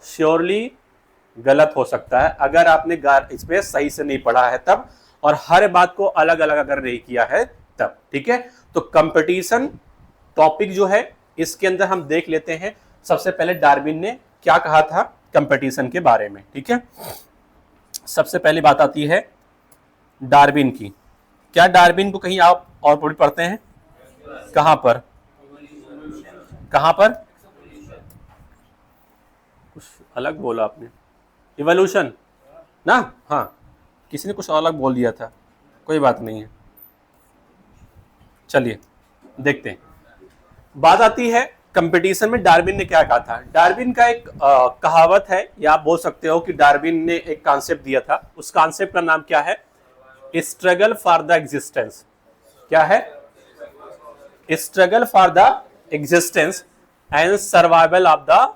Surely गलत हो सकता है अगर आपने इसमें सही से नहीं पढ़ा है तब, और हर बात को अलग अलग अगर नहीं किया है तब। ठीक है, तो कंपटीशन टॉपिक जो है इसके अंदर हम देख लेते हैं सबसे पहले डार्विन ने क्या कहा था कंपटीशन के बारे में। ठीक है, सबसे पहली बात आती है डार्विन की। क्या डार्विन को कहीं आप और पढ़ते हैं? कहां पर? कहां पर? कुछ अलग बोला आपने, इवोल्यूशन ना? हाँ, किसी ने कुछ अलग बोल दिया था, कोई बात नहीं है। चलिए देखते हैं। बात आती है कंपटीशन में डार्विन ने क्या कहा था। डार्विन का एक कहावत है, या आप बोल सकते हो कि डार्विन ने एक कॉन्सेप्ट दिया था। उस कॉन्सेप्ट का नाम क्या है? Struggle for the existence. क्या है? Struggle for the existence and survival of the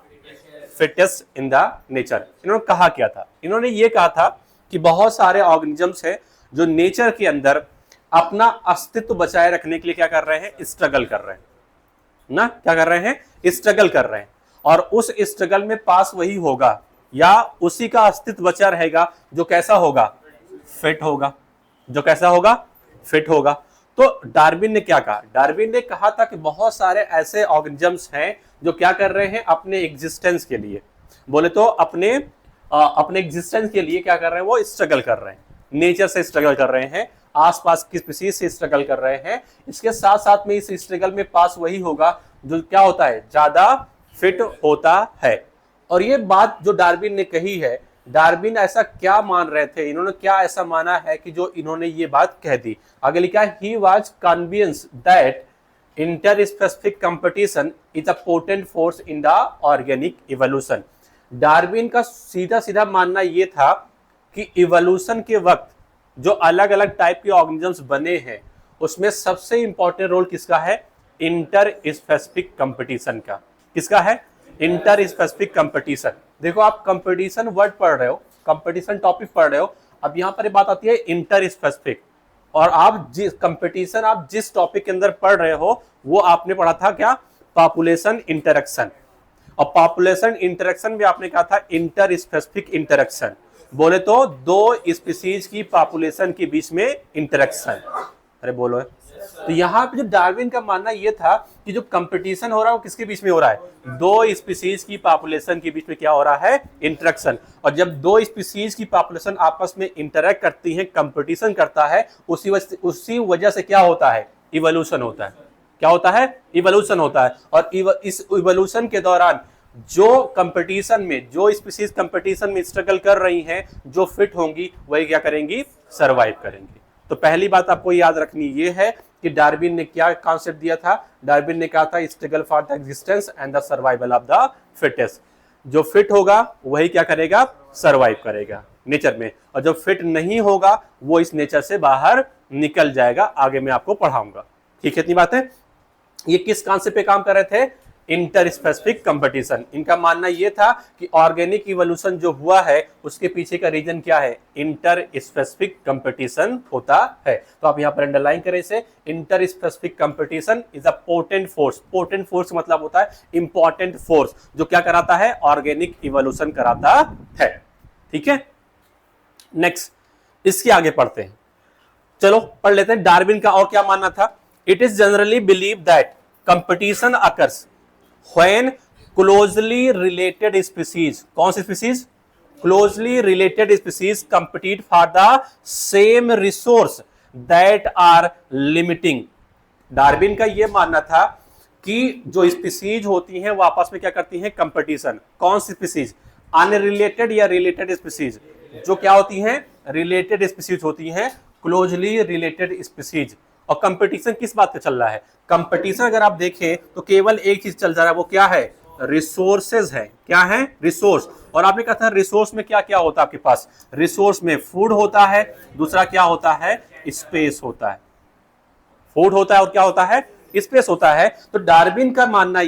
fittest in the nature. इन्होंने कहा क्या था? इन्होंने ये कहा था कि बहुत सारे ऑर्गेनिजम्स हैं जो नेचर के अंदर अपना अस्तित्व बचाए रखने के लिए क्या कर रहे हैं? स्ट्रगल कर रहे हैं ना? क्या कर रहे हैं? स्ट्रगल कर रहे हैं। और उस स्ट्रगल में पास वही होगा या उसी का अस्तित्व बचा रहेगा जो कैसा होगा? फिट होगा। जो कैसा होगा? फिट होगा। तो डार्विन ने क्या कहा? डार्विन ने कहा था कि बहुत सारे ऐसे ऑर्गेनिजम्स हैं जो क्या कर रहे हैं? अपने एग्जिस्टेंस के लिए, बोले तो अपने एग्जिस्टेंस के लिए क्या कर रहे हैं? वो स्ट्रगल कर रहे हैं, नेचर से स्ट्रगल कर रहे हैं, आसपास की स्पीशीज से स्ट्रगल कर रहे हैं। इसके साथ साथ में इस स्ट्रगल में पास वही होगा जो क्या होता है? ज्यादा फिट होता है। और ये बात जो डार्विन ने कही है, डार्विन ऐसा क्या मान रहे थे? इन्होंने क्या ऐसा माना है कि जो इन्होंने ये बात कह दी? आगे लिखा है, he was convinced that interspecific competition is a potent force in the organic evolution. Darwin का सीधा सीधा मानना यह था कि इवोल्यूशन के वक्त जो अलग अलग टाइप के ऑर्गेनिजम्स बने हैं उसमें सबसे इंपॉर्टेंट रोल किसका है? इंटर स्पेसिफिक कंपटीशन का। किसका है? Inter specific competition. देखो, आप कंपटीशन वर्ड पढ़ रहे हो, कंपटीशन टॉपिक पढ़ रहे हो, अब यहां पर बात आती है इंटर स्पेसिफिक। और आप जिस कंपटीशन आप जिस टॉपिक के अंदर पढ़ रहे हो वो आपने पढ़ा था क्या? Population interaction. और पॉपुलेशन इंटरेक्शन में आपने कहा था इंटर स्पेसिफिक इंटरेक्शन, बोले तो दो स्पीशीज की पॉपुलेशन के बीच में इंटरेक्शन। अरे बोलो। तो यहाँ पे जो डार्विन का मानना यह था कि जो कंपटीशन हो रहा है वो किसके बीच में हो रहा है? दो स्पीशीज की पॉपुलेशन के बीच में क्या हो रहा है? इंटरेक्शन। और जब दो स्पीशीज की पॉपुलेशन आपस में इंटरेक्ट करती हैं, कंपटीशन करता है, उसी वजह से क्या होता है? इवोल्यूशन होता है। क्या होता है? इवोल्यूशन होता है। और इस इवोल्यूशन के दौरान जो कंपटीशन में, जो स्पीशीज कंपटीशन में स्ट्रगल कर रही हैं, जो फिट होंगी वही क्या करेंगी? सर्वाइव करेंगी। तो पहली बात आपको याद रखनी ये है कि डार्विन ने क्या कॉन्सेप्ट दिया था? डार्विन ने कहा था struggle for the existence and the survival of the fittest. जो फिट होगा वही क्या करेगा? सर्वाइव करेगा नेचर में, और जो फिट नहीं होगा वो इस नेचर से बाहर निकल जाएगा। आगे मैं आपको पढ़ाऊंगा। ठीक है, इतनी बात है। ये किस कॉन्सेप्ट पे काम कर रहे थे? Inter specific competition. इनका मानना यह था कि ऑर्गेनिक इवोल्यूशन जो हुआ है उसके पीछे का रीजन क्या है? इंटर स्पेसिफिक कंपटीशन होता है। तो आप यहां पर अंडरलाइन करें इसे, inter specific competition is a potent force. Potent force मतलब होता है इंपॉर्टेंट फोर्स, जो क्या कराता है? ऑर्गेनिक इवोल्यूशन कराता है। ठीक है, नेक्स्ट इसके आगे पढ़ते हैं। चलो पढ़ लेते हैं डार्विन का और क्या मानना था। It is generally believe that competition occurs when closely related species, कौन सी species? closely related species compete for the same resource that are limiting। Darwin का यह मानना था कि जो स्पीसीज होती हैं वो आपस में क्या करती हैं? कंपटीशन। कौन सी स्पीसीज? अनरिलेटेड या रिलेटेड स्पीसीज? जो क्या होती हैं? रिलेटेड स्पीसीज होती हैं, क्लोजली रिलेटेड स्पीसीज। और कंपटीशन किस बात पे चल रहा है? कंपटीशन अगर आप देखें तो केवल एक चीज चल रहा है, वो क्या है? रिसोर्सेज है। क्या है? रिसोर्स। और आपने कहा था रिसोर्स में क्या क्या होता है आपके पास? रिसोर्स में फूड होता है, दूसरा क्या होता है? स्पेस होता है। फूड होता है और क्या होता है? स्पेस होता है। तो डार्विन का मानना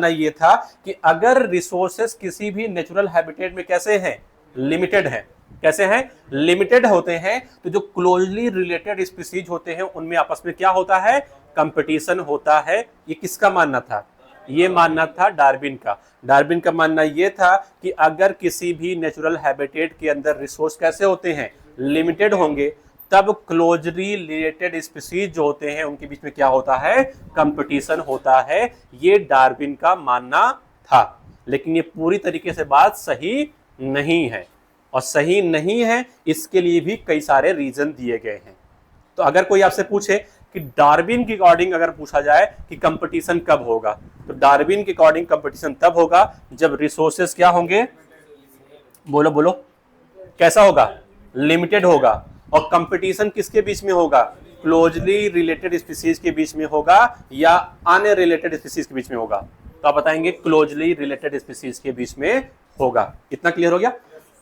यह था कि अगर रिसोर्सेज किसी भी नेचुरल हैबिटेट में कैसे हैं? लिमिटेड है। कैसे हैं? लिमिटेड होते हैं। तो जो क्लोजली रिलेटेड स्पीसीज होते हैं उनमें आपस में क्या होता है? कंपटीशन होता है। ये किसका मानना था? ये मानना था डार्विन का। डार्विन का मानना ये था कि अगर किसी भी नेचुरल हैबिटेट के अंदर रिसोर्स कैसे होते हैं, लिमिटेड होंगे, तब क्लोजली रिलेटेड स्पीसीज जो होते हैं उनके बीच में क्या होता है, कंपटीशन होता है। ये डार्विन का मानना था, लेकिन ये पूरी तरीके से बात सही नहीं है। और सही नहीं है इसके लिए भी कई सारे रीजन दिए गए हैं। तो अगर कोई आपसे पूछे कि डार्विन के अकॉर्डिंग अगर पूछा जाए कि कंपटीशन कब होगा, तो डार्विन के अकॉर्डिंग कंपटीशन तब होगा जब रिसोर्सेस क्या होंगे, बोलो बोलो, कैसा होगा, लिमिटेड होगा। और कंपटीशन किसके बीच में होगा, क्लोजली रिलेटेड स्पीसीज के बीच में होगा या अनरिलेटेड स्पीसीज के बीच में होगा। तो आप बताएंगे क्लोजली रिलेटेड स्पीसीज के बीच में होगा। इतना क्लियर हो गया।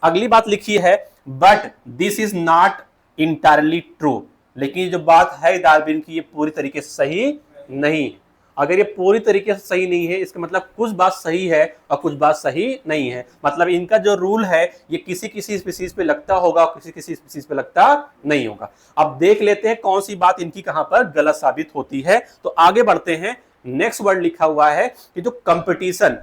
अगली बात लिखी है, but this is not entirely true. लेकिन ये जो बात है डार्विन की, ये पूरी तरीके से सही नहीं है। अगर ये पूरी तरीके से सही नहीं है, इसका मतलब कुछ बात सही है और कुछ बात सही नहीं है। मतलब इनका जो रूल है ये किसी किसी स्पीसीज पे लगता होगा और किसी किसी स्पीसीज पे लगता नहीं होगा। अब देख लेते हैं कौन सी बात इनकी कहां पर गलत साबित होती है। तो आगे बढ़ते हैं। नेक्स्ट वर्ड लिखा हुआ है कि जो कंपटीशन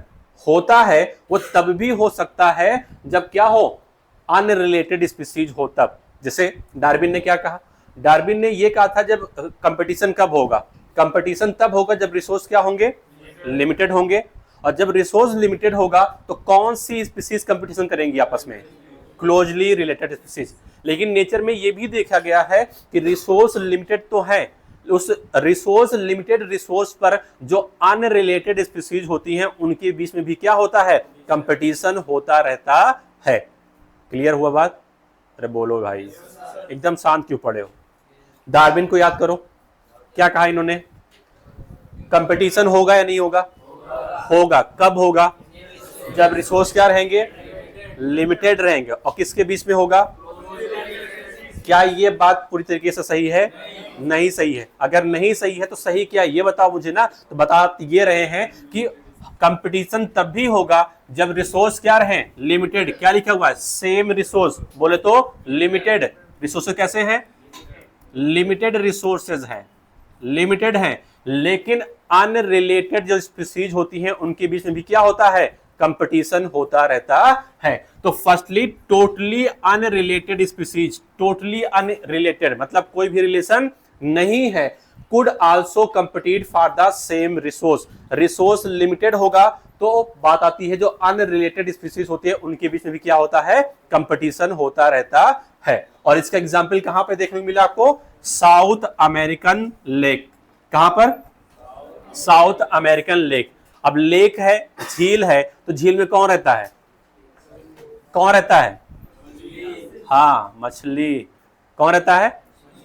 होता है वो तब भी हो सकता है जब क्या हो, अनरिलेटेड स्पीसीज हो तब। जैसे डार्विन ने क्या कहा, डार्विन ने ये कहा था जब कंपटीशन कब होगा, कंपटीशन तब होगा जब रिसोर्स क्या होंगे, लिमिटेड होंगे। और जब रिसोर्स लिमिटेड होगा तो कौन सी स्पीसीज कंपटीशन करेंगी आपस में, क्लोजली रिलेटेड स्पीसीज। लेकिन नेचर में ये भी देखा गया है कि रिसोर्स लिमिटेड तो है, उस रिसोर्स लिमिटेड रिसोर्स पर जो अनरिलेटेड स्पीसीज होती हैं उनके बीच में भी क्या होता है, कंपटीशन होता रहता है। क्लियर हुआ बात? अरे बोलो भाई, एकदम शांत क्यों पड़े हो। डार्विन को याद करो, क्या कहा इन्होंने, कंपटीशन होगा या नहीं होगा, होगा। कब होगा, जब रिसोर्स क्या रहेंगे, लिमिटेड रहेंगे। और किसके बीच में होगा, क्या ये बात पूरी तरीके से सही है, नहीं सही है। अगर नहीं सही है तो सही क्या है ये बताओ मुझे ना। तो बता ये रहे हैं कि कंपटीशन तब भी होगा जब रिसोर्स क्या रहे, लिमिटेड। क्या लिखा हुआ है, सेम रिसोर्स, बोले तो लिमिटेड रिसोर्सेज कैसे हैं, लिमिटेड रिसोर्सेज हैं, लिमिटेड हैं। लेकिन अनरिलेटेड जो स्पीसीज होती हैं उनके बीच में भी क्या होता है, कंपटीशन होता रहता है। तो firstly totally unrelated species, totally unrelated मतलब कोई भी रिलेशन नहीं है, could also compete for the same resource. Resource limited होगा तो बात आती है जो अनरिलेटेड स्पीसीज होती है उनके बीच में भी क्या होता है, कंपटीशन होता रहता है। और इसका एग्जाम्पल कहां पे देखने को मिला आपको, साउथ अमेरिकन लेक। कहां पर, साउथ अमेरिकन लेक। अब लेक है, झील है, तो झील में कौन रहता है, कौन रहता है, हाँ मछली। कौन रहता है,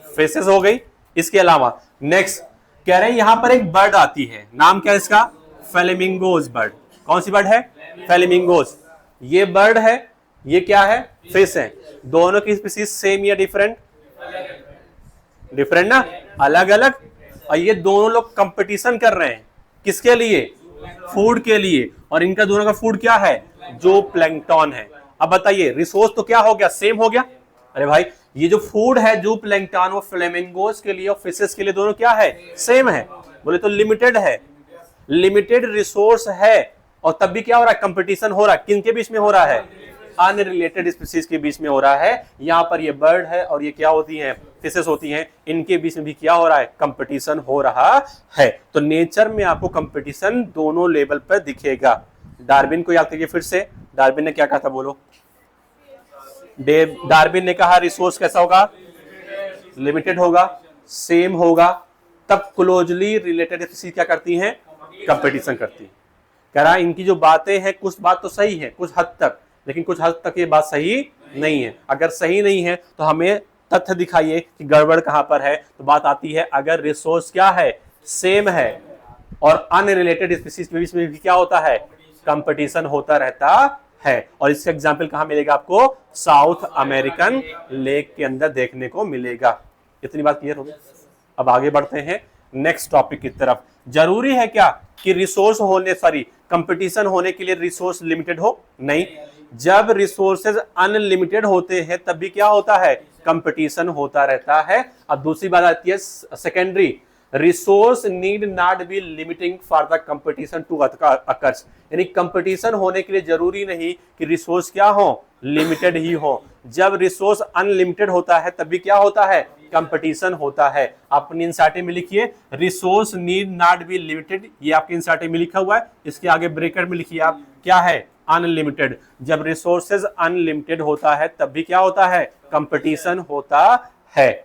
फिशेस हो गई। इसके अलावा नेक्स्ट कह रहे हैं यहां पर एक बर्ड आती है, नाम क्या है इसका, फ्लेमिंगोज बर्ड। कौन सी बर्ड है, फ्लेमिंगोज। ये बर्ड है, ये क्या है, फिश है। दोनों की स्पीसीज सेम या डिफरेंट, डिफरेंट ना, अलग अलग। और ये दोनों लोग कंपटीशन कर रहे हैं किसके लिए, फूड के लिए। और इनका दोनों का फूड क्या है, जो प्लैंकटन है। अब बताइए रिसोर्स तो क्या हो गया, सेम हो गया। अरे भाई ये जो फूड है जो प्लैंकटन, वो फ्लेमिंगोज के लिए और फिशेस के लिए दोनों क्या है, सेम है। बोले तो लिमिटेड है, लिमिटेड रिसोर्स है। और तब भी क्या हो रहा है, कंपटीशन हो रहा है। किन के बीच में हो रहा है, अनरिलेटेड स्पीसीज के बीच में हो रहा है। यहां पर ये बर्ड है और ये क्या होती हैं, फिशेस होती हैं। इनके बीच में भी क्या हो रहा है, कंपटीशन हो रहा है। तो नेचर में आपको कंपटीशन दोनों लेवल पर दिखेगा। डार्विन को याद करिए फिर से, डार्विन ने क्या कहा था बोलो, डार्विन ने कहा रिसोर्स कैसा होगा, लिमिटेड होगा, सेम होगा, तब क्लोजली रिलेटेड स्पीसीज क्या करती हैं, कंपटीशन करती हैं। कह रहा इनकी जो बातें हैं कुछ बात तो सही है कुछ हद तक, लेकिन कुछ हद तक ये बात सही नहीं है। अगर सही नहीं है तो हमें तथ्य दिखाइए कि गड़बड़ कहां पर है। तो बात आती है अगर रिसोर्स क्या है, सेम है और अनरिलेटेड स्पीसीज के बीच में भी क्या होता है, कंपटीशन होता रहता है। और इसका एग्जाम्पल कहां मिलेगा आपको, साउथ अमेरिकन लेक के अंदर देखने को मिलेगा। इतनी बात क्लियर होगी। अब आगे बढ़ते हैं नेक्स्ट टॉपिक की तरफ। जरूरी है क्या कि रिसोर्स होने, सॉरी कंपटीशन होने के लिए रिसोर्स लिमिटेड हो, नहीं। जब रिसोर्सेज अनलिमिटेड होते हैं तब भी क्या होता है, कंपटीशन होता रहता है। अब दूसरी बात आती है secondary, resource need not be limiting for the competition to occurs, यानी कंपटीशन होने के लिए जरूरी नहीं कि रिसोर्स क्या हो, लिमिटेड ही हो। जब रिसोर्स अनलिमिटेड होता है तब भी क्या होता है, कंपटीशन होता है। अपनी इंसार्टे में लिखिए resource need not B limited, ये आपके इंसार्टे में लिखा हुआ है, इसके आगे ब्रेकेट में लिखिए आप क्या है, अनलिमिटेड। जब रिसोर्सेज अनलिमिटेड होता है तब भी क्या होता है, कंपटीशन होता है।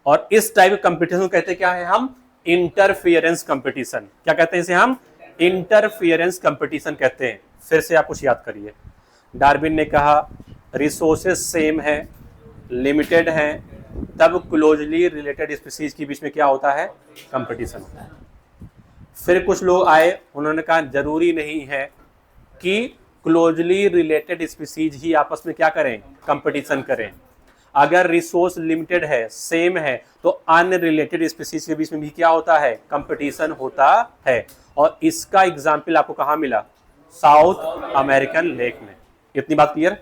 और इस टाइप के कंपटीशन कहते हैं क्या है हम, इंटरफियरेंस कंपटीशन। क्या कहते हैं इसे हम, इंटरफियरेंस कंपटीशन कहते हैं। फिर से आप कुछ याद करिए, डार्विन ने कहा रिसोर्सेज सेम है, लिमिटेड है, तब क्लोजली रिलेटेड स्पीसीज के बीच में क्या होता है, कंपटीशन होता है। फिर कुछ लोग आए, उन्होंने कहा जरूरी नहीं है कि क्लोजली रिलेटेड स्पीसीज ही आपस में क्या करें, कंपटीशन करें। अगर रिसोर्स लिमिटेड है, सेम है, तो अनरिलेटेड स्पीसीज के बीच में भी क्या होता है, कंपटीशन होता है। और इसका एग्जाम्पल आपको कहां मिला, साउथ अमेरिकन लेक में। इतनी बात क्लियर।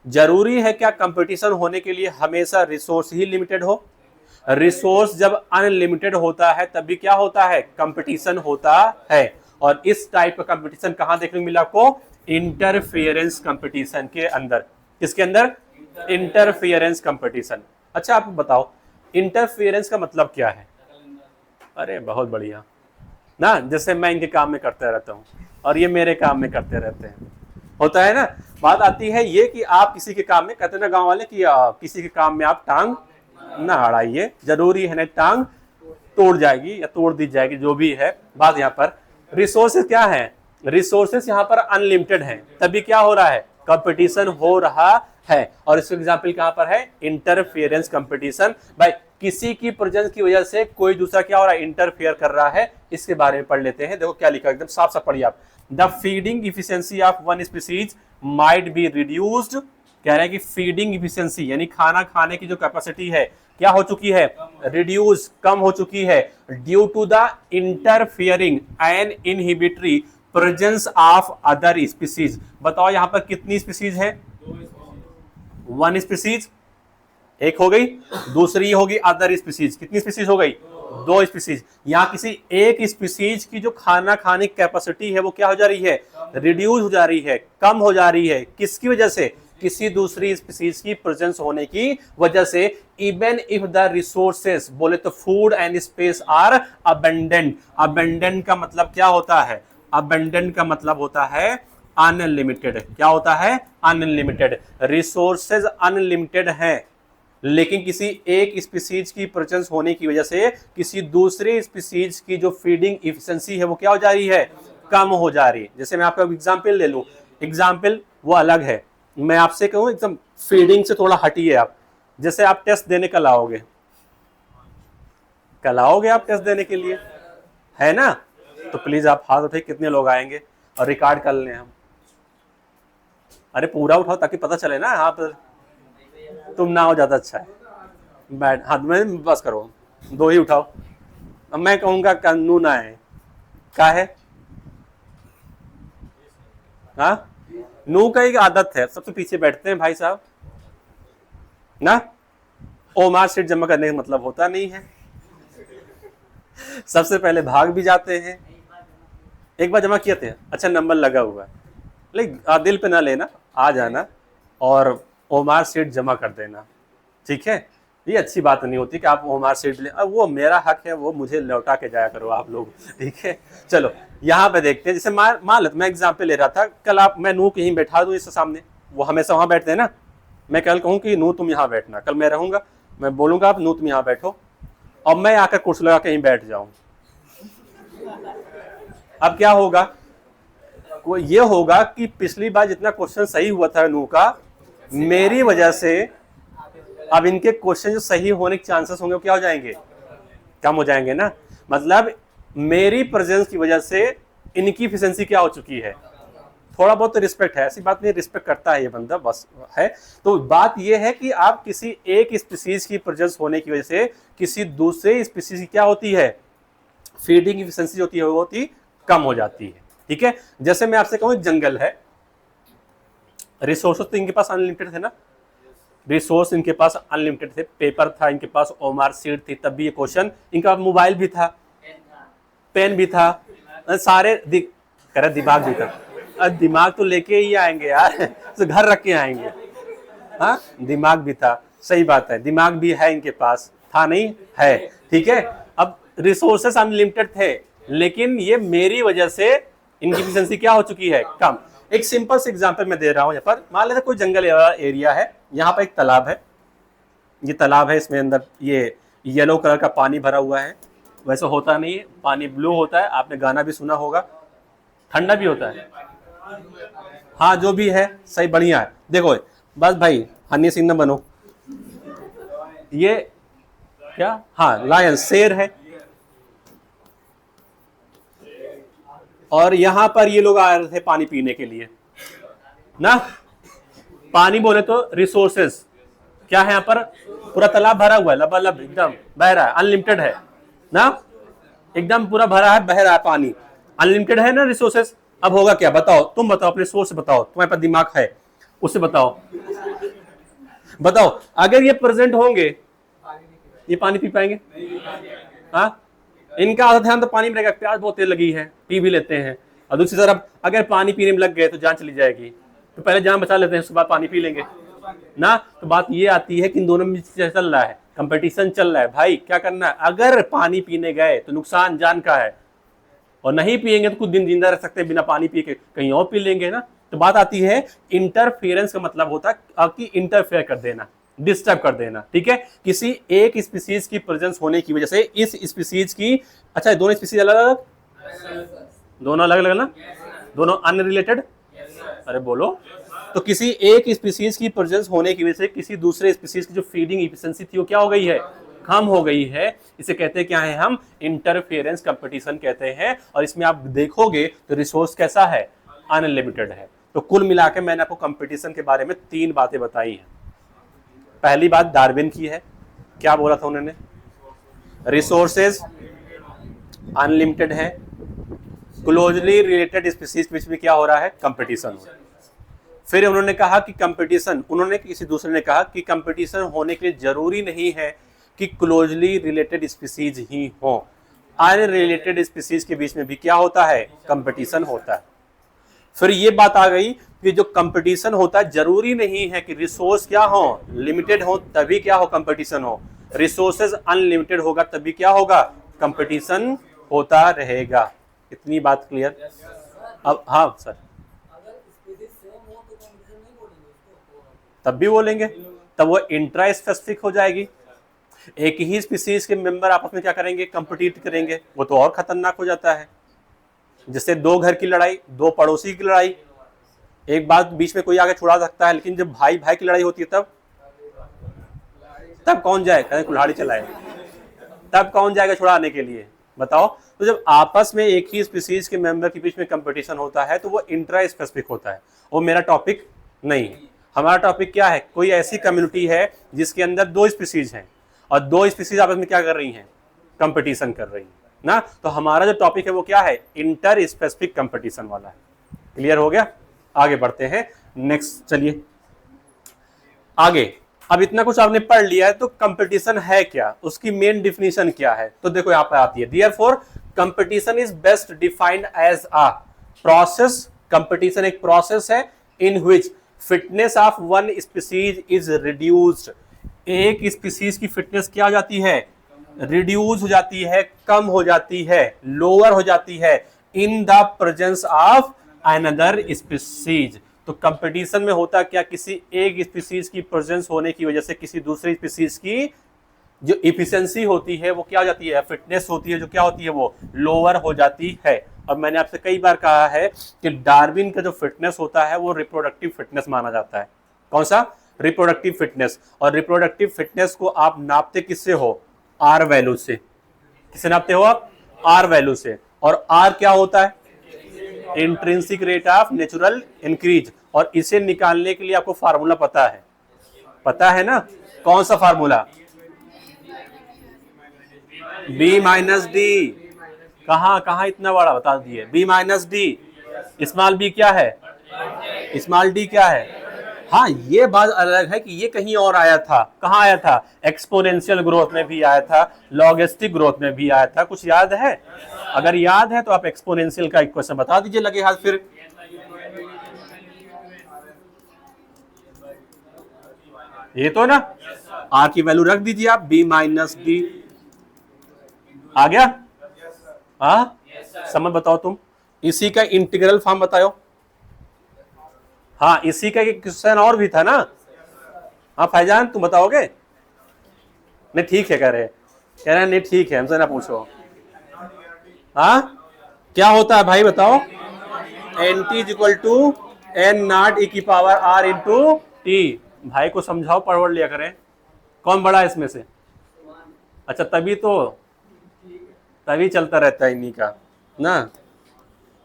जरूरी है क्या कंपटीशन होने के लिए हमेशा रिसोर्स ही लिमिटेड हो? रिसोर्स जब अनलिमिटेड होता है तब भी क्या होता है, कंपटीशन होता है। और इस टाइप का कंपटीशन कहां देखने को मिला आपको, इंटरफियरेंस कंपटीशन के अंदर। किसके अंदर, इंटरफियरेंस कंपटीशन। अच्छा आप बताओ इंटरफियरेंस का मतलब क्या है? अरे बहुत बढ़िया ना, जैसे मैं इनके काम में करते रहता हूँ और ये मेरे काम में करते रहते हैं, होता है ना। बात आती है ये कि आप किसी के काम में, कहते हैं ना गांव वाले कि किसी के काम में आप टांग ना अड़ाइए, जरूरी है ना टांग तोड़ जाएगी या तोड़ दी जाएगी, जो भी है। बात यहाँ पर रिसोर्सेज क्या है, रिसोर्सेज यहाँ पर अनलिमिटेड है, तभी क्या हो रहा है, कंपटीशन हो रहा है। और इसका एग्जाम्पल कहां पर है, इंटरफियरेंस कंपटीशन। भाई किसी की प्रेजेंस की वजह से कोई दूसरा क्या हो रहा है, इंटरफियर कर रहा है। इसके बारे में पढ़ लेते हैं। देखो क्या लिखा है, एकदम साफ साफ पढ़िए आप। The feeding efficiency of one species might be reduced. कह रहे हैं कि फीडिंग इफिशियंसी यानी खाना खाने की जो कैपेसिटी है क्या हो चुकी है, रिड्यूस, कम हो चुकी है, due to the interfering and inhibitory presence of other species. बताओ यहां पर कितनी स्पीसीज है, वन स्पीसीज एक हो गई, दूसरी होगी अदर स्पीसीज। कितनी स्पीसीज हो गई, दो स्पीसीज। यहां किसी एक स्पीसीज की जो खाना खाने की कैपेसिटी है वो क्या हो जा रही है, रिड्यूस हो जा रही है, कम हो जा रही है। किसकी वजह से, किसी दूसरी स्पीसीज की प्रेजेंस होने की वजह से। इवन इफ द रिसोर्सेस, बोले तो food and space are abundant. Abundant का मतलब क्या होता है, अबंडेंट का मतलब होता है अनलिमिटेड। क्या होता है, अनलिमिटेड। रिसोर्सेज अनलिमिटेड हैं, लेकिन किसी एक स्पीसीज की प्रेजेंस होने की वजह से किसी दूसरे स्पीसीज की जो फीडिंग इफिशिएंसी है वो क्या हो जा रही है, कम हो जा रही है। जैसे मैं आपका एग्जांपल ले लूं, एग्जांपल वो अलग है, मैं आपसे कहूं एकदम फीडिंग से थोड़ा हटिए आप। जैसे आप टेस्ट देने कल आओगे, कल आओगे आप टेस्ट देने के लिए, है ना, तो प्लीज आप हाथ उठाइए कितने लोग आएंगे और रिकॉर्ड कर लें हम। अरे पूरा उठाओ ताकि पता चले ना, हाँ तुम ना हो ज्यादा अच्छा है। बैठ, हाथ में बस करो, दो ही उठाओ। अब मैं कहूंगा कन्नू ना है, क्या है, हाँ नू का एक आदत है, सबसे पीछे बैठते हैं भाई साहब ना। ओमार सीट जमा करने का मतलब होता नहीं है, सबसे पहले भाग भी जाते हैं। एक बार जमा किए थे, अच्छा नंबर लगा हुआ है, लेकिन दिल पे ना लेना, आ जाना और ओमार सीट जमा कर देना, ठीक है। ये अच्छी बात नहीं होती कि आप ओमार सीट ले, वो मेरा हक है, वो मुझे लौटा के जाया करो आप लोग, ठीक है। चलो यहाँ पे देखते हैं, जैसे मान लो मैं एग्जाम्पल ले रहा था, कल आप मैं नू कहीं बैठा दूं इसके सामने, वो हमेशा वहां बैठते हैं ना। मैं कल कहूँ कि नू तुम यहाँ बैठना, कल मैं रहूंगा, मैं बोलूंगा आप नू तुम यहाँ बैठो, और मैं आकर कुर्सी लगा कहीं बैठ जाऊं। अब क्या होगा, ये होगा कि पिछली बार जितना क्वेश्चन सही हुआ था नू का, मेरी वजह से अब इनके क्वेश्चन जो सही होने के चांसेस होंगे वो क्या हो जाएंगे, कम हो जाएंगे ना। मतलब मेरी प्रेजेंस की वजह से इनकी एफिशिएंसी क्या हो चुकी है, थोड़ा बहुत तो रिस्पेक्ट है, ऐसी बात नहीं, रिस्पेक्ट करता है ये बंदा, बस है। तो बात ये है कि आप किसी एक स्पीसीज की प्रेजेंस होने की वजह से किसी दूसरे स्पीसीज की क्या होती है, फीडिंग एफिशिएंसी होती है वो होती कम हो जाती है, ठीक है। जैसे मैं आपसे कहूं जंगल है, रिसोर्सेज तो इनके पास अनलिमिटेड है ना, रिसोर्स इनके पास अनलिमिटेड थे, पेपर था इनके पास, ओमार सीट थी, तब भी ये क्वेश्चन, इनका मोबाइल भी था, पेन भी था, सारे कह रहे दिमाग भी था। दिमाग तो लेके ही आएंगे यार तो घर रख के आएंगे। हाँ, दिमाग भी था, सही बात है, दिमाग भी है इनके पास, था नहीं है, ठीक है। अब रिसोर्सेस अनलिमिटेड थे, लेकिन ये मेरी वजह से इनकी एफिशिएंसी क्या हो चुकी है, कम। एक सिंपल से एग्जांपल मैं दे रहा हूं, यहाँ पर मान लेते कोई जंगल एरिया है, यहाँ पर एक तालाब है, ये तालाब है, इसमें अंदर ये येलो कलर का पानी भरा हुआ है, वैसे होता नहीं है, पानी ब्लू होता है, आपने गाना भी सुना होगा, ठंडा भी होता है, हाँ जो भी है सही, बढ़िया है। देखो बस भाई हनी सिंह न बनो, ये क्या, हाँ लायन शेर है, और यहां पर ये लोग आ रहे थे पानी पीने के लिए ना, पानी बोले तो रिसोर्सेस क्या है, यहाँ पर पूरा तालाब भरा हुआ है, लबालब एकदम बह रहा है, अनलिमिटेड है ना, एकदम पूरा भरा है, बह रहा है पानी, अनलिमिटेड है ना रिसोर्सेस। अब होगा क्या, बताओ, तुम बताओ, अपने सोच से बताओ, तुम्हारे पास दिमाग है उससे बताओ, बताओ अगर ये प्रेजेंट होंगे ये पानी पी पाएंगे? हाँ, इनका आधा ध्यान तो पानी में रहेगा, प्यास बहुत तेज लगी है, पी भी लेते हैं, और दूसरी तरफ अगर पानी पीने में लग गए तो जान चली जाएगी, तो पहले जान बचा लेते हैं, उसके बाद पानी पी लेंगे ना। तो बात ये आती है कि इन दोनों में चल रहा है, कंपटीशन चल रहा है, भाई क्या करना है, अगर पानी पीने गए तो नुकसान जान का है, और नहीं पिएंगे तो कुछ दिन जिंदा रह सकते हैं बिना पानी पी के, कहीं और पी लेंगे ना। तो बात आती है इंटरफेरेंस का मतलब होता है कि इंटरफेयर कर देना, डिस्टर्ब कर देना, ठीक है, किसी एक स्पीसीज की प्रेजेंस होने की वजह से इस स्पीसीज की, अच्छा दोनों स्पीसीज अलग अलग, दोनों अलग अलग ना, दोनों अनरिलेटेड, अरे बोलो, तो किसी एक स्पीसीज की प्रेजेंस होने की वजह से किसी दूसरे स्पीसीज की जो फीडिंग एफिशिएंसी थी वो क्या हो गई है, कम हो गई है, इसे कहते हैं क्या है, हम इंटरफेरेंस कंपटीशन कहते हैं। और इसमें आप देखोगे तो रिसोर्स कैसा है, अनलिमिटेड है। तो कुल मिलाकर मैंने आपको कंपटीशन के बारे में 3 बातें बताई हैं। पहली बात डार्विन की है, क्या बोला था उन्होंने, रिसोर्सेज अनलिमिटेड है, क्लोजली रिलेटेड स्पीसीज के बीच में क्या हो रहा है, कंपटीशन हो रहा है। फिर उन्होंने कहा कि कंपटीशन, उन्होंने किसी दूसरे ने कहा कि कंपटीशन होने के लिए जरूरी नहीं है कि क्लोजली रिलेटेड स्पीसीज ही हो, अनरिलेटेड स्पीसीज के बीच में भी क्या होता है, कंपटीशन होता है। फिर ये बात आ गई कि जो कंपटीशन होता है जरूरी नहीं है कि रिसोर्स क्या हो, लिमिटेड हो तभी क्या हो, कंपटीशन हो, रिसोर्सेज अनलिमिटेड होगा तभी क्या होगा, कंपटीशन होता रहेगा। इतनी बात क्लियर? अब हाँ सर, तब भी बोलेंगे, तब वो इंट्रा स्पेसिफिक हो जाएगी, एक ही स्पीसीज के मेंबर आपस में क्या करेंगे, कंपीट करेंगे, वो तो और खतरनाक हो जाता है। जैसे 2 घर की लड़ाई, 2 पड़ोसी की लड़ाई, एक बात बीच में कोई आगे छुड़ा सकता है, लेकिन जब भाई भाई की लड़ाई होती है तब कौन जाए, कहीं कुल्हाड़ी चलाए, तब कौन जाएगा छुड़ाने के लिए, बताओ। तो जब आपस में एक ही स्पीसीज के मेंबर के बीच में कंपटीशन होता है तो वो इंट्रा स्पेसिफिक होता है। वो मेरा टॉपिक नहीं है, हमारा टॉपिक क्या है, कोई ऐसी कम्युनिटी है जिसके अंदर 2 स्पीसीज हैं और 2 स्पीसीज आपस में क्या कर रही हैं, कंपटीशन कर रही हैं ना। तो हमारा जो टॉपिक है वो क्या है, इंटर स्पेसिफिक कंपटीशन वाला है। क्लियर हो गया? आगे बढ़ते हैं, नेक्स्ट चलिए आगे। अब इतना कुछ आपने पढ़ लिया है, तो कंपटीशन है क्या, उसकी मेन डिफिनीशन क्या है, तो देखो यहां पर आती है, therefore competition is best defined as a process, competition एक प्रोसेस है in which fitness of one species is reduced, एक स्पीसीज की फिटनेस क्या हो जाती है, रिड्यूस हो जाती है, कम हो जाती है, लोअर हो जाती है, in the presence of another species. तो कंपटीशन में होता क्या, किसी एक स्पीसीज की प्रेजेंस होने की वजह से किसी दूसरी स्पीसीज की जो इफिशिएंसी होती है वो क्या हो जाती है, फिटनेस होती है जो क्या होती है, वो लोअर हो जाती है। और मैंने आपसे कई बार कहा है कि डार्विन का जो फिटनेस होता है वो रिप्रोडक्टिव फिटनेस माना जाता है। कौन सा, रिप्रोडक्टिव फिटनेस। और रिप्रोडक्टिव फिटनेस को आप नापते किससे हो, आर वैल्यू से। किससे नापते हो आप, आर वैल्यू से। और आर क्या होता है, intrinsic rate of natural increase. और इसे निकालने के लिए आपको फार्मूला पता है, पता है ना, कौन सा फार्मूला, बी माइनस डी। कहां इतना बड़ा बता दिए, B minus D. Small B क्या है, स्मॉल डी क्या है, हाँ, ये बात अलग है कि ये कहीं और आया था। कहाँ आया था? एक्सपोनेंशियल ग्रोथ में भी आया था, लॉगिस्टिक ग्रोथ में भी आया था। कुछ याद है? अगर याद है तो आप एक्सपोनेंशियल का एक क्वेश्चन बता दीजिए लगे हाथ फिर। ये तो ना, आर की वैल्यू रख दीजिए आप, बी माइनस डी। आ गया? हाँ, समझ बताओ तुम। इसी का इंटीग्रल फॉर्म बताओ। हाँ, इसी का एक क्वेश्चन और भी था ना। हाँ फैजान, तुम बताओगे? नहीं ठीक है कह रहे हैं नहीं ठीक है, हमसे ना पूछो। हाँ, क्या होता है भाई बताओ? N T is equal to N not E की पावर आर इंटू टी। भाई को समझाओ, पढ़ लिया करें। कौन बड़ा है इसमें से? अच्छा, तभी चलता रहता है इन्हीं का ना।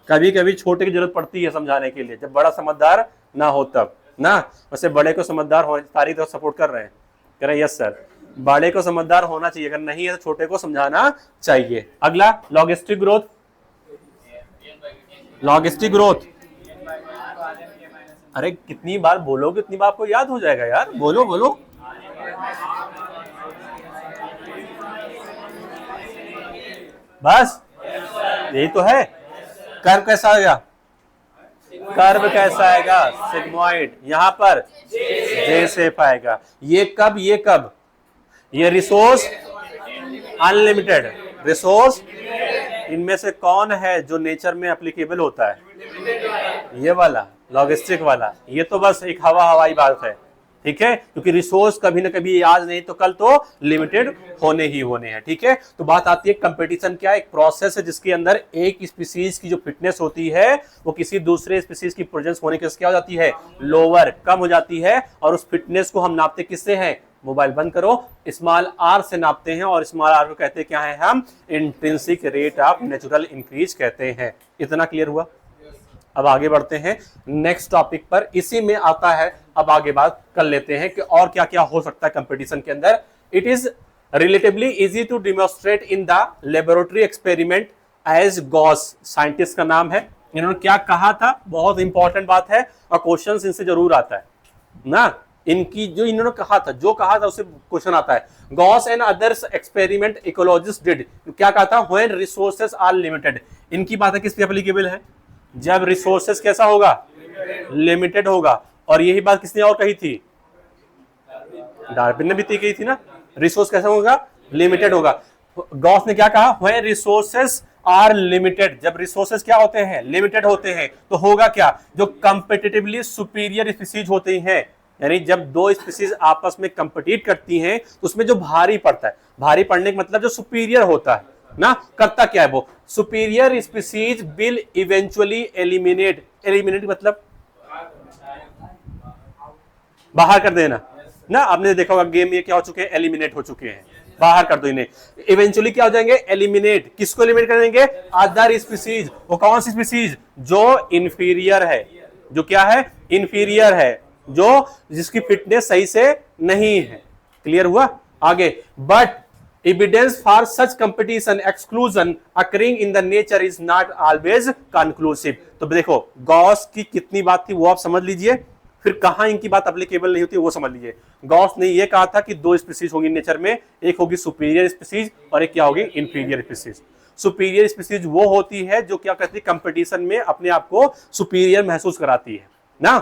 कभी कभी छोटे की जरूरत पड़ती है समझाने के लिए, जब बड़ा समझदार ना हो तब ना। वैसे बड़े को समझदार हो, सारी तरफ सपोर्ट कर रहे हैं, कह रहे हैं यस सर, बड़े को समझदार होना चाहिए, अगर नहीं है तो छोटे को समझाना चाहिए। अगला, लॉगिस्टिक ग्रोथ। लॉगिस्टिक ग्रोथ, अरे कितनी बार बोलोगे उतनी बार आपको याद हो जाएगा यार, बोलो बोलो। बस यही तो है। कर्व कैसा आएगा? कर्व कैसा आएगा? सिग्मोइड। यहां पर जे शेप आएगा। ये कब? ये रिसोर्स अनलिमिटेड। रिसोर्स इनमें से कौन है जो नेचर में एप्लीकेबल होता है? ये वाला, लॉजिस्टिक वाला। ये तो बस एक हवाई बात है, ठीक है, क्योंकि रिसोर्स कभी ना कभी आज नहीं तो कल तो लिमिटेड होने ही होने हैं। ठीक है, तो बात आती है कंपटीशन क्या है? एक प्रोसेस है जिसके अंदर एक स्पीसीज की जो फिटनेस होती है वो किसी दूसरे स्पीसीज की प्रेजेंस होने के क्या हो जाती है? लोअर, कम हो जाती है। और उस फिटनेस को हम नापते किससे हैं? मोबाइल बंद करो, स्मॉल आर से नापते हैं। और स्मॉल आर को कहते हैं क्या है? हम intrinsic rate of natural increase कहते हैं। इतना क्लियर हुआ? अब आगे बढ़ते हैं नेक्स्ट टॉपिक पर। इसी में आता है, अब आगे बात कर लेते हैं कि और क्या क्या हो सकता है कंपटीशन के अंदर। It is relatively easy to demonstrate in the laboratory experiment as Gause, scientist का नाम है। इन्होंने क्या कहा था? बहुत इंपॉर्टेंट बात है और क्वेश्चंस इनसे जरूर आता है ना। इनकी जो इन्होंने कहा था, उससे क्वेश्चन आता है। Gause and others experiment ecologist did, क्या कहा था? When resources are limited. इनकी बातें किस पे एप्लीकेबल है? जब रिसोर्सेस कैसा होगा? लिमिटेड होगा। और यही बात किसने और कही थी? डार्विन ने भी कही थी ना। रिसोर्स कैसा होगा? लिमिटेड होगा। गॉस ने क्या कहा? व्हेन रिसोर्सेस आर लिमिटेड, जब रिसोर्सेस क्या होते हैं? लिमिटेड होते हैं, तो होगा क्या? जो कंपेटिटिवली सुपीरियर स्पीसीज होती हैं, यानी जब दो स्पीसीज आपस में कंपीट करती हैं तो उसमें जो भारी पड़ता है, भारी पड़ने का मतलब जो सुपीरियर होता है ना, करता क्या है? वो superior species will eventually eliminate. Eliminate मतलब बाहर कर देना ना। आपने देखा होगा गेम में क्या हो चुके हैं? एलिमिनेट हो चुके हैं, बाहर कर दो इन्हें। इवेंचुअली क्या हो जाएंगे? एलिमिनेट। किसको एलिमिनेट कर देंगे? Other species. वो कौन सी स्पीसीज? जो इंफीरियर है। जो क्या है? इंफीरियर है, जो जिसकी फिटनेस सही से नहीं है। क्लियर हुआ? आगे, but evidence for such competition exclusion occurring in the nature is not always conclusive। तो देखो गॉस की कितनी बात थी वो आप समझ लीजिए, फिर कहां इनकी बात एप्लीकेबल नहीं होती वो समझ लीजिए। गॉस ने ये कहा था कि दो स्पीसीज होगी नेचर में, एक होगी सुपीरियर स्पीसीज और एक क्या होगी? Inferior species. सुपीरियर स्पीसीज वो होती है जो क्या कहती है? कंपटीशन में अपने आप को सुपीरियर महसूस कराती है ना।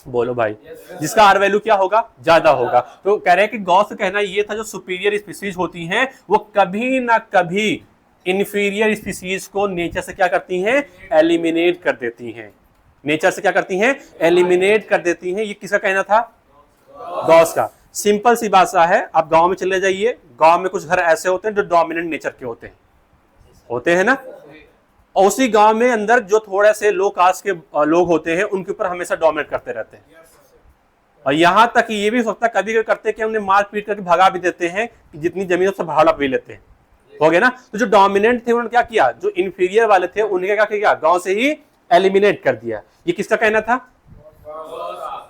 बोलो भाई, जिसका आर वैल्यू क्या होगा? ज्यादा होगा। तो कह रहे हैं कि गॉस का कहना ये था जो सुपीरियर स्पीसीज होती हैं वो कभी ना कभी इंफीरियर स्पीसीज को नेचर से क्या करती हैं? एलिमिनेट कर देती हैं। नेचर से क्या करती हैं? एलिमिनेट कर देती हैं। ये किसका कहना था? गॉस का। सिंपल सी बात सा है, आप गांव में चले जाइए, गांव में कुछ घर ऐसे होते हैं जो डोमिनेंट नेचर के होते हैं ना। और उसी गांव में अंदर जो थोड़े से लो कास्ट के लोग होते हैं उनके ऊपर हमेशा डोमिनेट करते रहते हैं। और यहां तक ये भी हो सकता है कभी कभी करते हैं कि उन्हें मार पीट करके भगा भी देते हैं कि जितनी जमीन उससे भाड़ा भी लेते हैं। हो गया ना। तो जो डोमिनेंट थे उन्होंने क्या किया? जो इंफीरियर वाले थे उन्हें क्या किया? गांव से ही एलिमिनेट कर दिया। ये किसका कहना था?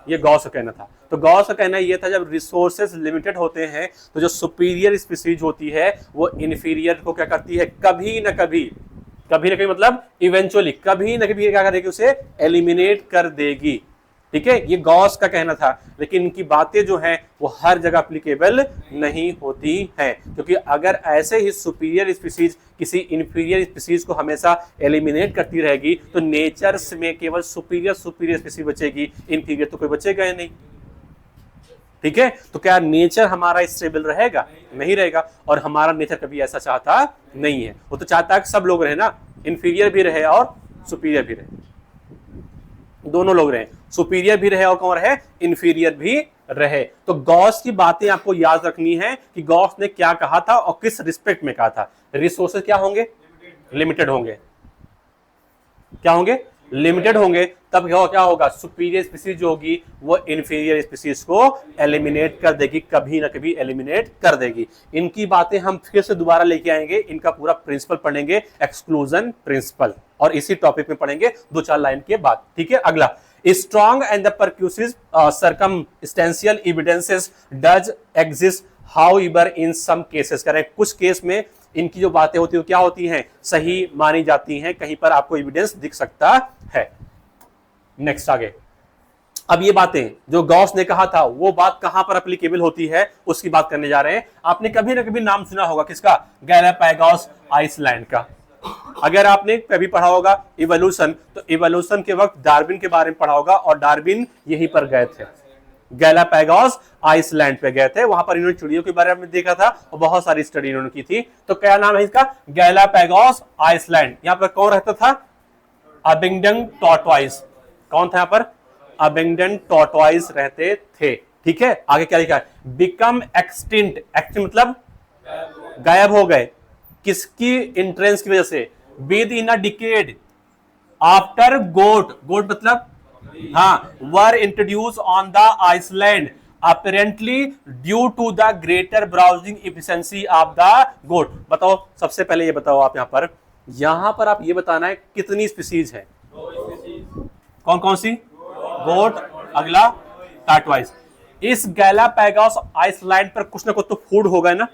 ये गॉस का कहना था। तो गॉस का कहना ये था जब रिसोर्सेज लिमिटेड होते हैं तो जो सुपीरियर स्पीसीज होती है वो इंफीरियर को क्या करती है? कभी ना कभी मतलब इवेंचुअली कभी ना कभी क्या करेगी? उसे एलिमिनेट कर देगी। ठीक है, ये गॉस का कहना था, लेकिन इनकी बातें जो हैं वो हर जगह एप्लीकेबल नहीं होती हैं, क्योंकि अगर ऐसे ही सुपीरियर स्पीसीज किसी इंफीरियर स्पीसीज को हमेशा एलिमिनेट करती रहेगी तो नेचर में केवल सुपीरियर स्पीसीज बचेगी, इंफीरियर तो कोई बचेगा ही नहीं। ठीक है, तो क्या नेचर हमारा स्टेबल रहेगा? नहीं रहेगा, और हमारा नेचर कभी ऐसा चाहता नहीं है। वो तो चाहता है कि सब लोग रहे ना, इंफीरियर भी रहे और सुपीरियर भी रहे, दोनों लोग रहे, सुपीरियर भी रहे और कौन रहे, इंफीरियर भी रहे। तो गॉस की बातें आपको याद रखनी है कि गॉस ने क्या कहा था और किस रिस्पेक्ट में कहा था। रिसोर्सेज क्या होंगे? लिमिटेड होंगे। क्या होंगे? लिमिटेड होंगे। तब क्या होगा? सुपीरियर स्पीसीज जो होगी वो इंफीरियर स्पीसीज को एलिमिनेट कर देगी, कभी ना कभी एलिमिनेट कर देगी। इनकी बातें हम फिर से दोबारा लेके आएंगे, इनका पूरा प्रिंसिपल पढ़ेंगे, एक्सक्लूजन प्रिंसिपल, और इसी टॉपिक में पढ़ेंगे 2-4 लाइन के बाद। ठीक है, अगला, strong and the percussive circumstantial evidences does exist however in some cases. करें कुछ केस में इनकी जो बातें होती है क्या होती हैं? सही मानी जाती हैं, कहीं पर आपको एविडेंस दिख सकता है। नेक्स्ट आगे, अब ये बातें जो गॉस ने कहा था वो बात कहां पर एप्लीकेबल होती है उसकी बात करने जा रहे हैं। आपने कभी ना कभी नाम सुना होगा किसका? गैलापागोस आइसलैंड का। अगर आपने कभी पढ़ा होगा इवोल्यूशन, तो इवोल्यूशन के वक्त डार्विन के बारे में पढ़ा होगा, और डार्विन यहीं पर गए थे, गैलापागोस आइसलैंड पे गए थे। वहां पर इन्होंने चिड़ियों के बारे में देखा था और बहुत सारी स्टडी इन्होंने की थी। तो क्या नाम है इसका? Galapagos island. यहां पर कौन रहता था? Abingdon tortoise. कौन था यहां पर? अबिंगडन टॉर्टॉइस रहते थे। ठीक है, आगे क्या लिखा है? Become extinct. एक्सटिंक्ट मतलब गायब हो गए। किसकी इंट्रेंस की वजह से? Within a decade after goat. Goat मतलब हाँ, were introduced on the island apparently due to the greater browsing efficiency of the goat। बताओ, सबसे पहले ये बताओ आप यहां पर आप ये बताना है कितनी स्पीसीज है? कौन कौन सी? गोट, अगला टार्टवाइज। इस गैलापागोस आइसलैंड पर कुछ ना कुछ तो फूड होगा ना,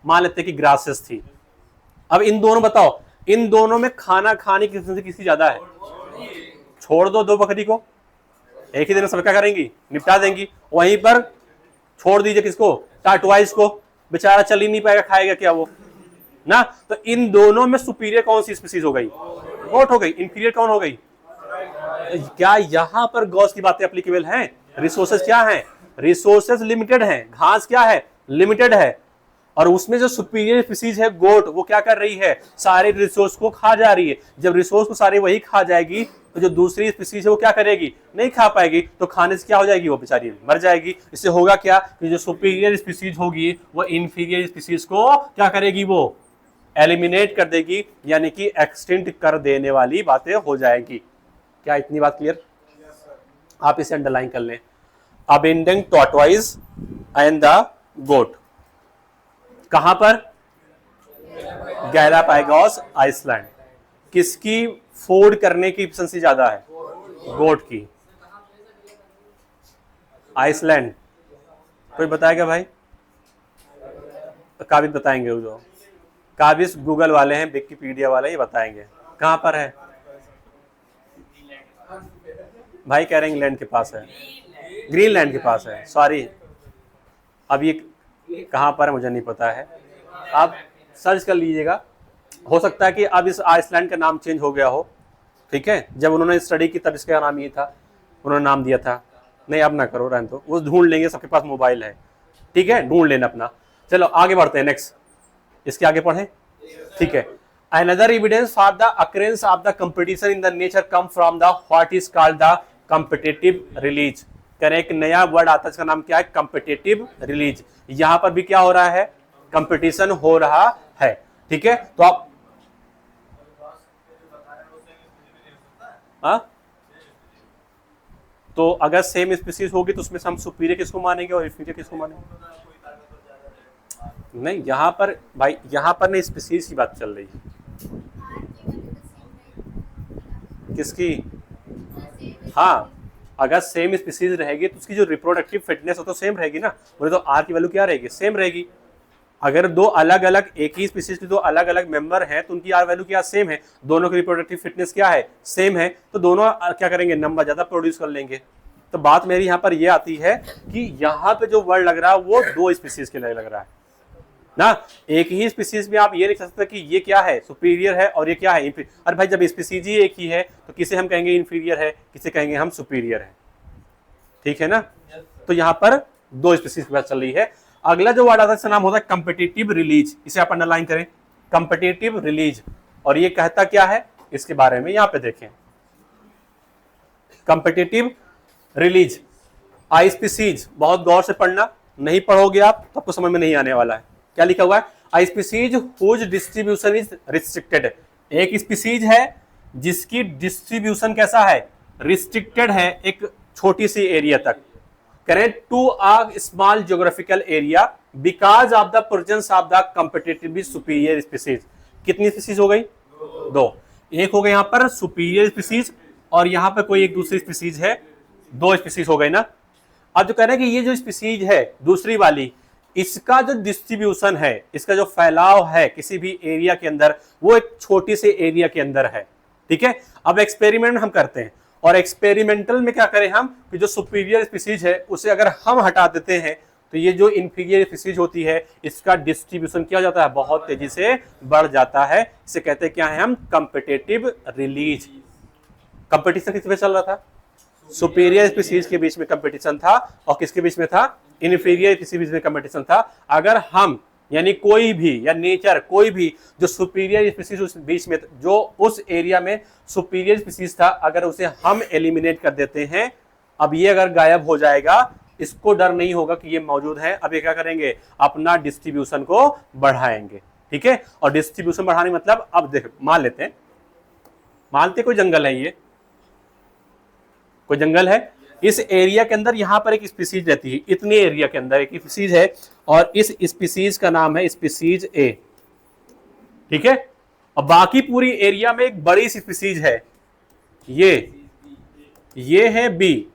मान लेते कि ग्रासेस थी। अब इन दोनों बताओ, इन दोनों में खाना खाने की किसी ज्यादा है? छोड़ दो बकरी को, एक ही दिन सब क्या करेंगी? निपटा देंगी। वहीं पर छोड़ दीजिए किसको? टार्टवाइज को, बेचारा चल ही नहीं पाएगा, खाएगा क्या वो ना। तो इन दोनों में सुपीरियर कौन सी स्पीसीज हो गई? गोट हो गई। इंफीरियर कौन हो गई? क्या यहां पर गॉस की बातें एप्लीकेबल हैं? रिसोर्सेज क्या हैं? रिसोर्सेज लिमिटेड हैं। घास क्या है? लिमिटेड है। और उसमें जो सुपीरियर स्पीसीज है गोट, वो क्या कर रही है? सारे रिसोर्स को खा जा रही है। जब रिसोर्स को सारे वही खा जाएगी तो जो दूसरी स्पीसीज है वो क्या करेगी? नहीं खा पाएगी, तो खाने से क्या हो जाएगी? वो बेचारी मर जाएगी। इससे होगा क्या कि जो सुपीरियर स्पीसीज होगी वो इंफीरियर स्पीसीज को क्या करेगी? वो एलिमिनेट कर देगी, यानी कि एक्सटिंक्ट कर देने वाली बातें हो जाएगी। क्या इतनी बात क्लियर? आप इसे अंडरलाइन कर लें। अबेंडिंग टॉर्टवाइज एंड द गोट कहां पर? Galapagos Iceland. किसकी फूड करने की एफिशिएंसी ज्यादा है? गोट की। आइसलैंड कोई बताएगा भाई? तो काबिज बताएंगे, वो जो काबिज गूगल वाले हैं, विकिपीडिया वाले, ये बताएंगे कहां पर है। भाई कह रहे हैं इंग्लैंड के पास है, ग्रीनलैंड के पास है, सॉरी। अब ये कहां पर है मुझे नहीं पता है, आप सर्च कर लीजिएगा। हो सकता है कि अब इस आइसलैंड का नाम चेंज हो गया हो। ठीक है, जब उन्होंने स्टडी की तब इसका नाम ये था, उन्होंने नाम दिया था। नहीं अब ना करो, रहने दो, वो ढूंढ लेंगे, सबके पास मोबाइल है। ठीक है, ढूंढ लेना अपना। चलो आगे बढ़ते हैं, नेक्स्ट इसके आगे पढ़े। ठीक है, another evidence for the occurrence of the competition in the nature come from the what is called the competitive release। करें एक नया वर्ड आता है, इसका नाम क्या है? competitive release। यहां पर भी क्या हो रहा है? कंपटीशन हो रहा है। ठीक है, तो आप तो अगर सेम स्पीसीज होगी तो उसमें से हम सुपीरियर किसको मानेंगे और इंफीरियर किसको मानेंगे? नहीं, यहां पर भाई, यहां पर नहीं, स्पीसीज की बात चल रही है। किसकी? हाँ, अगर सेम स्पीसीज रहेगी तो उसकी जो रिप्रोडक्टिव फिटनेस हो तो सेम रहेगी ना। बोले तो आर की वैल्यू क्या रहेगी? सेम रहेगी। अगर दो अलग अलग एक ही स्पीसीज के दो अलग अलग मेंबर हैं तो उनकी आर वैल्यू क्या सेम है? दोनों की रिप्रोडक्टिव फिटनेस क्या है? सेम है। तो दोनों क्या करेंगे? नंबर ज्यादा प्रोड्यूस कर लेंगे। तो बात मेरी यहाँ पर ये आती है कि यहाँ पे जो वर्ड लग रहा है वो दो स्पीसीज के लिए लग रहा है ना। एक ही स्पीसीज में आप ये नहीं कह सकते कि ये क्या है, सुपीरियर है और ये क्या है इंफीरियर। अरे भाई, जब स्पीसीज ही एक ही है तो किसे हम कहेंगे इंफीरियर है, किसे कहेंगे हम सुपीरियर है, ठीक है ना। तो यहाँ पर दो स्पीसीज की बात चल रही है। अगला जो वर्ड आता है इसका नाम होता है कम्पिटिटिव रिलीज। इसे आप अंडरलाइन करें, कम्पिटिटिव रिलीज। और ये कहता क्या है इसके बारे में यहाँ पे देखें, कम्पिटिटिव रिलीज। आई स्पीसीज, बहुत गौर से पढ़ना, नहीं पढ़ोगे आप तो आपको समझ में नहीं आने वाला है। क्या लिखा हुआ है, आई species whose distribution is restricted. एक स्पीसीज है जिसकी डिस्ट्रीब्यूशन कैसा है, रिस्ट्रिक्टेड है, एक छोटी सी एरिया तक। Correct, to a small geographical area because of the presence of the competitively superior species. कितनी स्पीसीज हो गई, दो। एक हो गई यहाँ पर सुपीरियर स्पीसीज और यहाँ पर कोई एक दूसरी स्पीसीज है, दो स्पीसीज हो गई ना। अब जो कह रहे हैं कि ये जो स्पीसीज है दूसरी वाली, इसका जो डिस्ट्रीब्यूशन है, इसका जो फैलाव है किसी भी एरिया के अंदर, वो एक छोटी सी एरिया के अंदर है, ठीक है। अब एक्सपेरिमेंट हम करते हैं और एक्सपेरिमेंटल में क्या करें हम कि जो सुपीरियर स्पीसीज है उसे अगर हम हटा देते हैं तो ये जो इंफीरियर स्पीसीज होती है इसका डिस्ट्रीब्यूशन क्या हो जाता है, बहुत तेजी से बढ़ जाता है। इसे कहते हैं क्या है हम, कम्पिटिटिव रिलीज। कंपटीशन किस पे चल रहा था, सुपीरियर स्पीसीज के बीच में कंपटीशन था और किसके बीच में था, इन्फीरियर स्पीसीज बीच में कंपटीशन था। अगर हम यानी कोई भी या नेचर कोई भी जो सुपीरियर स्पीसीज उस बीच में जो उस एरिया में सुपीरियर स्पीसीज था, अगर उसे हम एलिमिनेट कर देते हैं, अब ये अगर गायब हो जाएगा, इसको डर नहीं होगा कि ये मौजूद है। अब ये क्या करेंगे, अपना डिस्ट्रीब्यूशन को बढ़ाएंगे, ठीक है। और डिस्ट्रीब्यूशन बढ़ाने मतलब, अब देख मान लेते हैं, मानते कोई जंगल है, ये कोई जंगल है, इस एरिया के अंदर यहां पर एक स्पीसीज रहती है, इतने एरिया के अंदर एक स्पीसीज है और इस स्पीसीज का नाम है स्पीसीज ए, ठीक है। और बाकी पूरी एरिया में एक बड़ी स्पीसीज है, ये है बी,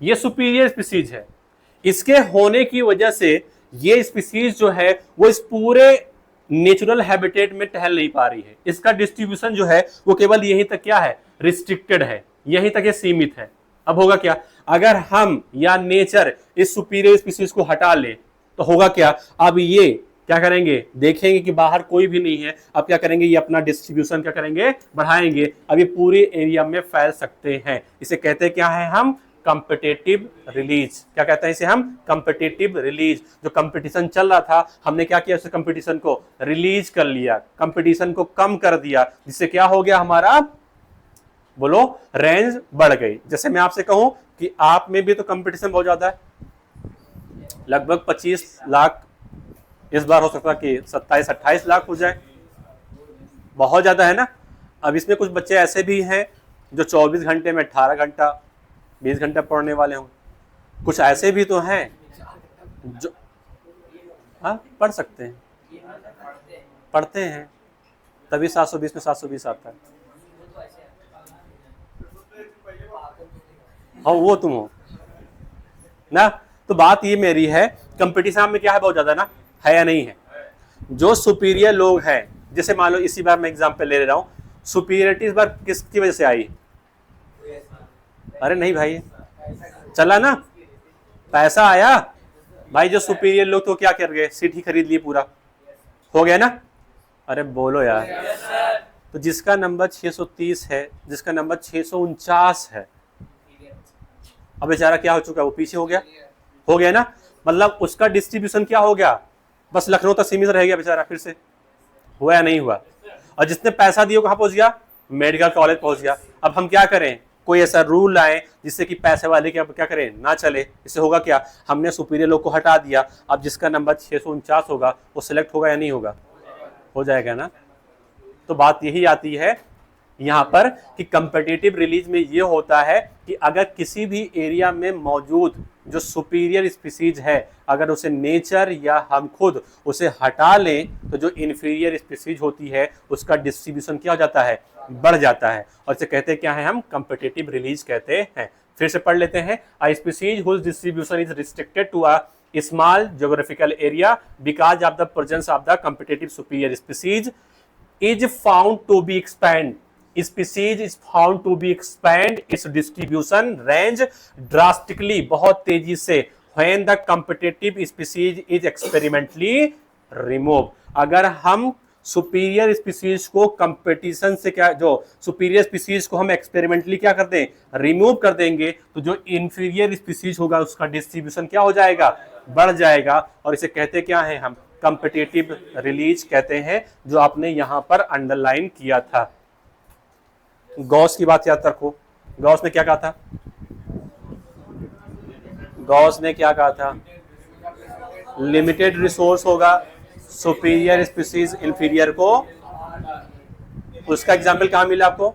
ये सुपीरियर स्पीसीज है। इसके होने की वजह से ये स्पीसीज जो है वो इस पूरे नेचुरल हैबिटेट में टहल नहीं पा रही है। इसका डिस्ट्रीब्यूशन जो है वो केवल यहीं तक क्या है, रिस्ट्रिक्टेड है, यहीं तक ये सीमित है। अब होगा क्या, अगर हम या नेचर इस सुपीरियर स्पीसीज को हटा ले तो होगा क्या, अब ये क्या करेंगे, देखेंगे कि बाहर कोई भी नहीं है, अब क्या करेंगे, ये अपना डिस्ट्रीब्यूशन क्या करेंगे, बढ़ाएंगे। अब ये पूरे एरिया में फैल सकते हैं। इसे कहते हैं क्या है हम, कम्पिटिटिव रिलीज। क्या कहते हैं इसे हम, कम्पिटिटिव रिलीज। जो कंपटीशन चल रहा था, हमने क्या किया, उस कंपटीशन को रिलीज कर लिया, कंपटीशन को कम कर दिया, जिससे क्या हो गया, हमारा बोलो रेंज बढ़ गई। जैसे मैं आपसे कहूं कि आप में भी तो कंपटीशन बहुत ज्यादा है, लगभग 25 लाख, इस बार हो सकता है कि 27-28 लाख हो जाए, बहुत ज्यादा है ना। अब इसमें कुछ बच्चे ऐसे भी हैं जो 24 घंटे में 18 घंटा 20 घंटा पढ़ने वाले हों, कुछ ऐसे भी तो हैं जो पढ़ सकते हैं, पढ़ते हैं, तभी 720 में 720 आता है। हाँ, वो तुम हो ना। तो बात ये मेरी है, कंपटीशन में क्या है, बहुत ज्यादा ना, है या नहीं है। जो सुपीरियर लोग हैं, जैसे मान लो इसी बार मैं एग्जांपल ले रहा हूं, सुपीरियरिटी इस बार किसकी वजह से आई, अरे नहीं भाई, चला ना, पैसा आया भाई। जो सुपीरियर लोग तो क्या कर गए, सीट ही खरीद लिए, पूरा हो गया ना। अरे बोलो यार। तो जिसका नंबर 630 है, जिसका नंबर 649 है, अब बेचारा क्या हो चुका है, वो पीछे हो गया ना। मतलब उसका डिस्ट्रीब्यूशन क्या हो गया, बस लखनऊ तक सीमित रह गया बेचारा, फिर से हुआ या नहीं हुआ। और जिसने पैसा दिया कहाँ पहुंच गया, मेडिकल कॉलेज पहुंच गया। अब हम क्या करें, कोई ऐसा रूल लाए जिससे कि पैसे वाले क्या करें, ना चले। इससे होगा क्या, हमने सुपीरियर लोग को हटा दिया, अब जिसका नंबर 649 होगा वो सिलेक्ट होगा या नहीं होगा, हो जाएगा ना। तो बात यही आती है यहाँ पर कि कंपिटिटिव रिलीज में ये होता है कि अगर किसी भी एरिया में मौजूद जो सुपीरियर स्पीसीज है, अगर उसे नेचर या हम खुद उसे हटा लें तो जो इन्फीरियर स्पीसीज होती है उसका डिस्ट्रीब्यूशन क्या हो जाता है, बढ़ जाता है। और इसे कहते हैं क्या है हम, कंपिटिटिव रिलीज कहते हैं। फिर से पढ़ लेते हैं, a species whose distribution is restricted to a small geographical area because of the presence of the competitive superior species is found to be expand. Species is found to be expand its distribution range drastically, बहुत तेजी से, when the competitive species is experimentally remove. अगर हम superior species को competition से क्या, जो superior species को हम एक्सपेरिमेंटली क्या कर दें, रिमूव कर देंगे, तो जो इंफीरियर स्पीसीज होगा उसका डिस्ट्रीब्यूशन क्या हो जाएगा, बढ़ जाएगा। और इसे कहते क्या है हम, कंपिटिटिव रिलीज कहते हैं, जो आपने यहां पर अंडरलाइन किया था। गॉस की बात याद रखो, गॉस ने क्या कहा था, गॉस ने क्या कहा था, लिमिटेड रिसोर्स होगा, सुपीरियर स्पीसीज इंफीरियर को, उसका एग्जाम्पल कहां मिला आपको,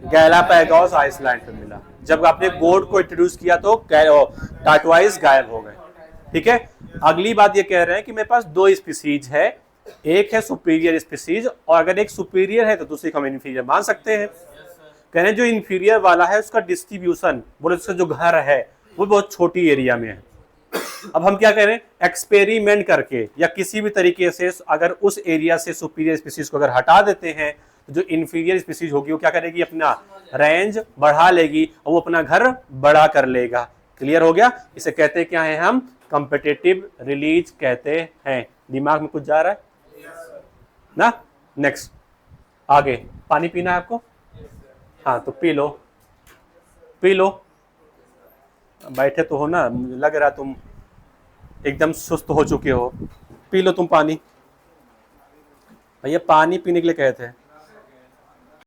गैलापागोस आइसलैंड पे मिला। जब आपने गोट को इंट्रोड्यूस किया तो टार्टवाइज गायब हो गए। ठीक है, अगली बात ये कह रहे हैं कि मेरे पास दो स्पीसीज है, एक है सुपीरियर स्पीसीज, और अगर एक सुपीरियर है तो दूसरी को हम इंफीरियर मान सकते हैं। कह रहे हैं जो इंफीरियर वाला है उसका डिस्ट्रीब्यूशन, बोले उसका जो घर है वो बहुत छोटी एरिया में है। अब हम क्या कह रहे हैं, एक्सपेरिमेंट करके या किसी भी तरीके से अगर उस एरिया से सुपीरियर स्पीसीज को अगर हटा देते हैं, तो जो इंफीरियर स्पीसीज होगी वो क्या करेगी, अपना रेंज बढ़ा लेगी और वो अपना घर बड़ा कर लेगा। क्लियर हो गया, इसे कहते हैं क्या है हम, कॉम्पिटिटिव रिलीज कहते हैं। दिमाग में कुछ जा रहा है ना। नेक्स्ट, आगे पानी पीना है आपको, हाँ तो पी लो, पी लो, बैठे तो हो ना, मुझे लग रहा तुम एकदम सुस्त हो चुके हो, पी लो तुम पानी। भैया पानी पीने के लिए कहते हैं।